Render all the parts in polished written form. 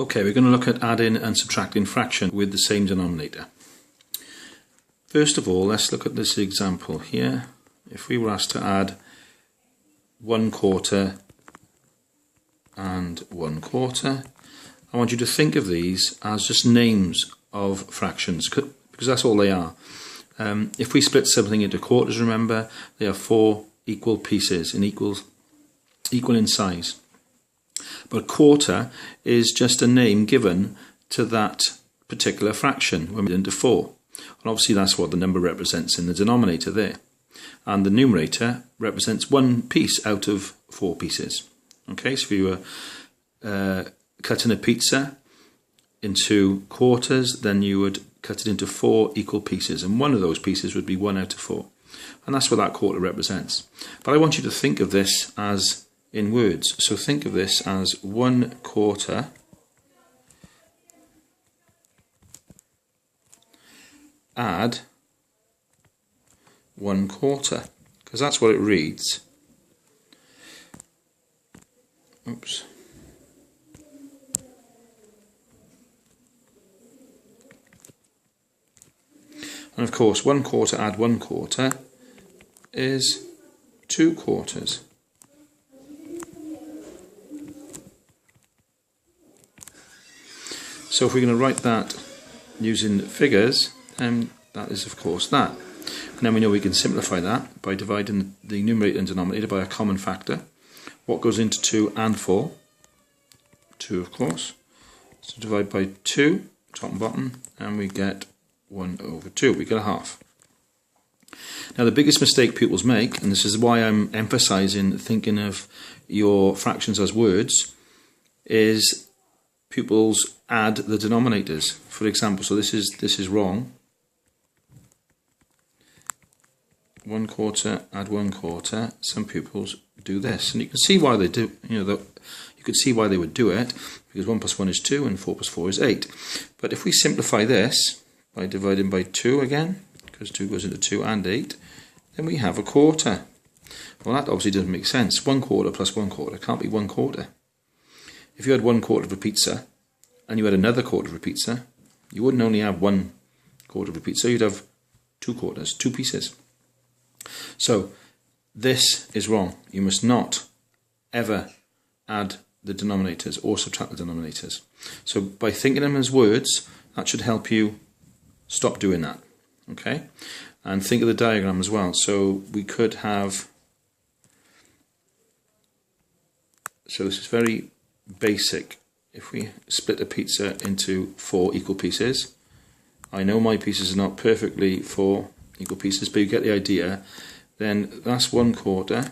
Okay, we're going to look at adding and subtracting fraction with the same denominator. First of all, let's look at this example here. If we were asked to add 1/4 and 1/4, I want you to think of these as just names of fractions, because that's all they are. If we split something into quarters, remember, they are 4 equal pieces and equal in size. But quarter is just a name given to that particular fraction when we into 4. And obviously that's what the number represents in the denominator there. And the numerator represents one piece out of 4 pieces. Okay, so if you were cutting a pizza into quarters, then you would cut it into 4 equal pieces, and one of those pieces would be 1 out of 4. And that's what that quarter represents. But I want you to think of this as in words. So think of this as 1/4 add 1/4, because that's what it reads. Oops. And of course, 1/4 add 1/4 is 2/4. So if we're going to write that using figures, then that is of course that. And then we know we can simplify that by dividing the numerator and denominator by a common factor. What goes into 2 and 4? 2, of course. So divide by 2, top and bottom, and we get 1/2. We get a half. Now the biggest mistake pupils make, and this is why I'm emphasizing thinking of your fractions as words, is pupils add the denominators. For example, so this is wrong. 1/4 add 1/4. Some pupils do this, and you can see why they do. You could see why they would do it, because 1 plus 1 is 2, and 4 plus 4 is 8. But if we simplify this by dividing by 2 again, because 2 goes into 2 and 8, then we have 1/4. Well, that obviously doesn't make sense. 1/4 plus 1/4 can't be 1/4. If you had 1/4 of a pizza and you had another quarter of a pizza, you wouldn't only have 1/4 of a pizza, you'd have 2 quarters, 2 pieces. So this is wrong. You must not ever add the denominators or subtract the denominators. So by thinking of them as words, that should help you stop doing that. Okay? And think of the diagram as well. So we could have, so this is very basic. If we split a pizza into 4 equal pieces, I know my pieces are not perfectly 4 equal pieces, but you get the idea. Then that's 1/4,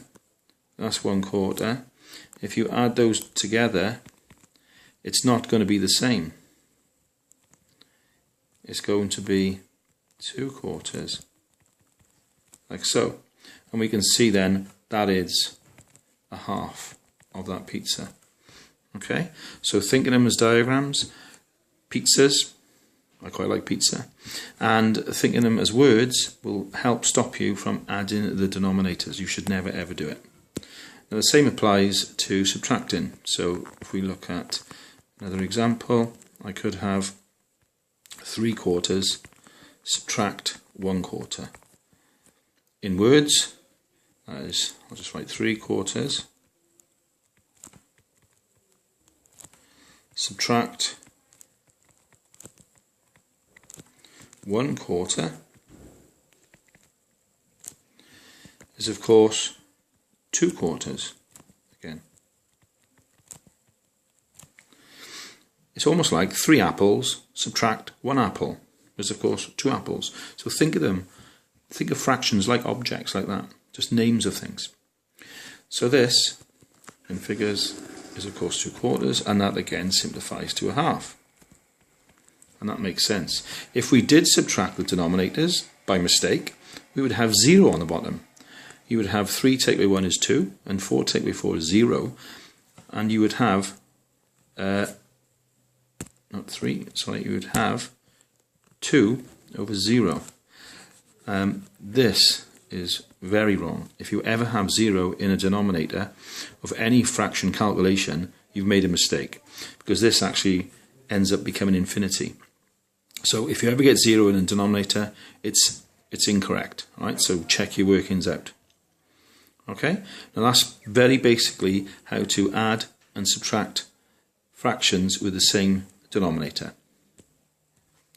that's 1/4. If you add those together, it's not going to be the same. It's going to be 2/4, like so. And we can see then that is a half of that pizza. Okay, so think of them as diagrams, pizzas, I quite like pizza, and thinking them as words will help stop you from adding the denominators. You should never ever do it. Now the same applies to subtracting. So if we look at another example, I could have 3/4 subtract 1/4. In words, that is, I'll just write 3/4 subtract 1/4 is of course 2/4 again. It's almost like 3 apples subtract 1 apple is of course 2 apples. So think of them, think of fractions like objects like that, just names of things. So this in figures is of course 2/4, and that again simplifies to a half. And that makes sense. If we did subtract the denominators by mistake, we would have 0 on the bottom. You would have 3 take away 1 is 2, and 4 take away 4 is 0, and you would have not 3, sorry, you would have 2 over 0. This is very wrong. If you ever have 0 in a denominator of any fraction calculation, you've made a mistake, because this actually ends up becoming infinity. So if you ever get 0 in a denominator, it's incorrect. All right, so check your workings out. Okay, now that's very basically how to add and subtract fractions with the same denominator.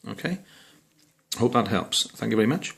Okay, hope that helps. Thank you very much.